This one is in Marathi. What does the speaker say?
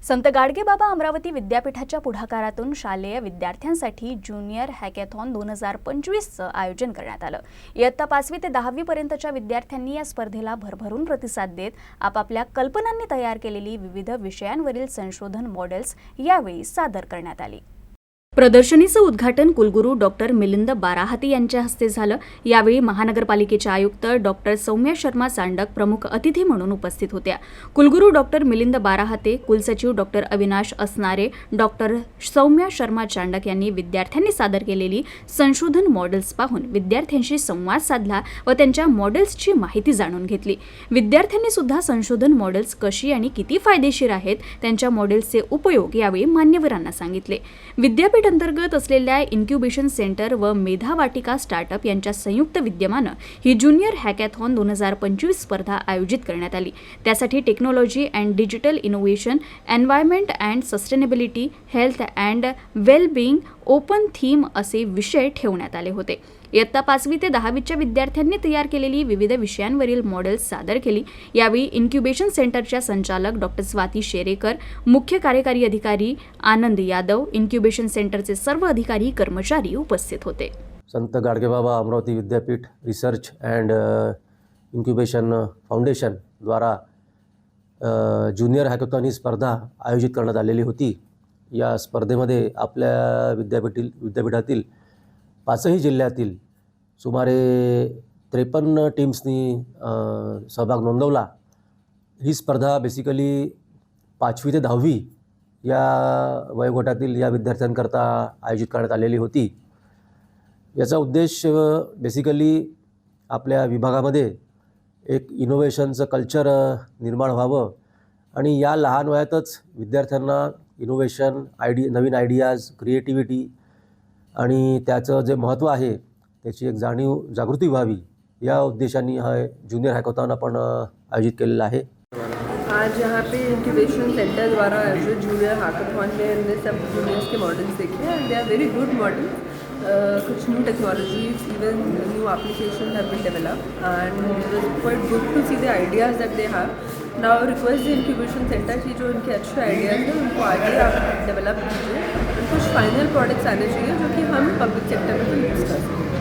संत गाडगेबाबा अमरावती विद्यापीठाच्या पुढाकारातून शालेय विद्यार्थ्यांसाठी ज्युनियर हॅकॅथॉन 2025चं आयोजन करण्यात आलं। इयत्ता 5वी ते 10वी पर्यंतच्या विद्यार्थ्यांनी या स्पर्धेला भरभरून प्रतिसाद देत आपापल्या कल्पनांनी तयार केलेली विविध विषयांवरील संशोधन मॉडेल्स यावेळी सादर करण्यात आली। प्रदर्शनीचं उद्घाटन कुलगुरू डॉक्टर मिलिंद बाराहाते यांच्या हस्ते झालं। यावेळी महानगरपालिकेच्या आयुक्त डॉक्टर सौम्या शर्मा चांडक प्रमुख अतिथी म्हणून उपस्थित होत्या। कुलगुरू डॉक्टर मिलिंद बाराहाते, कुलसचिव डॉक्टर अविनाश असनारे, डॉक्टर सौम्या शर्मा चांडक यांनी विद्यार्थ्यांनी सादर केलेली संशोधन मॉडेल्स पाहून विद्यार्थ्यांशी संवाद साधला व त्यांच्या मॉडेल्सची माहिती जाणून घेतली। विद्यार्थ्यांनी सुद्धा संशोधन मॉडेल्स कशी आणि किती फायदेशीर आहेत, त्यांच्या मॉडेल्सचे उपयोग यावेळी मान्यवरांना सांगितले। विद्यापीठ अंतर्गत असलेल्या इन्क्युबेशन सेंटर व मेधा वाटिका स्टार्टअप यांच्या संयुक्त विद्यमानं ही ज्युनियर हॅकॅथॉन 2025 स्पर्धा आयोजित करण्यात आली। त्यासाठी technology and digital innovation, environment and sustainability, health and wellbeing, open theme असे विषय ठेवण्यात आले होते। इयत्ता 5वी ते 10वीच्या विद्यार्थ्यांनी तयार केलेली विविध विषयांवरील मॉडेल्स सादर केली। यावेळी इन्क्युबेशन सेंटरच्या संचालक डॉक्टर स्वाती शेरेकर, मुख्य कार्यकारी अधिकारी आनंद यादव, इन्क्युबेशन सेंटरचे सर्व अधिकारी कर्मचारी उपस्थित होते। संत गाडगेबाबा अमरावती विद्यापीठ रिसर्च अँड इन्क्युबेशन फाउंडेशन द्वारा ज्युनियर हॅकॅथॉन ही स्पर्धा आयोजित करण्यात आलेली होती। या स्पर्धेमध्ये आपल्या विद्यापीठातील 5ही जिल्ह्यातील सुमारे 53 टीम्सनी सहभाग नोंदवला। ही स्पर्धा बेसिकली 5वी ते 10वी या वयोगटातील या विद्यार्थ्यांकरता आयोजित करण्यात आलेली होती। याचा उद्देश बेसिकली आपल्या विभागामध्ये एक इनोव्हेशनचं कल्चर निर्माण व्हावं आणि या लहान वयातच विद्यार्थ्यांना इनोव्हेशन, नवीन आयडियाज, क्रिएटिव्हिटी आणि त्याचं जे महत्त्व आहे त्याची एक जागृती व्हावी या उद्देशाने हा जूनियर हॅकॅथॉन आपण आयोजित केलेला आहे। आज यहाँ पे इंक्यूबेशन सेंटर द्वारा आयोजित जूनियर हैकाथॉन में हमने सब जूनियर्स के मॉडल्स देखे and they are very good models. कुछ new technologies, even new application have been developed and it was quite good to see the ideas that they have. Now request the incubation centre की जो उनके अच्छे आइडियाज़ हैं उनको आगे आप डेवलप कीजिए। कुछ फाइनल प्रोडक्ट्स आने चाहिए जो कि हम पब्लिक सेक्टर में यूज़ कर सकें।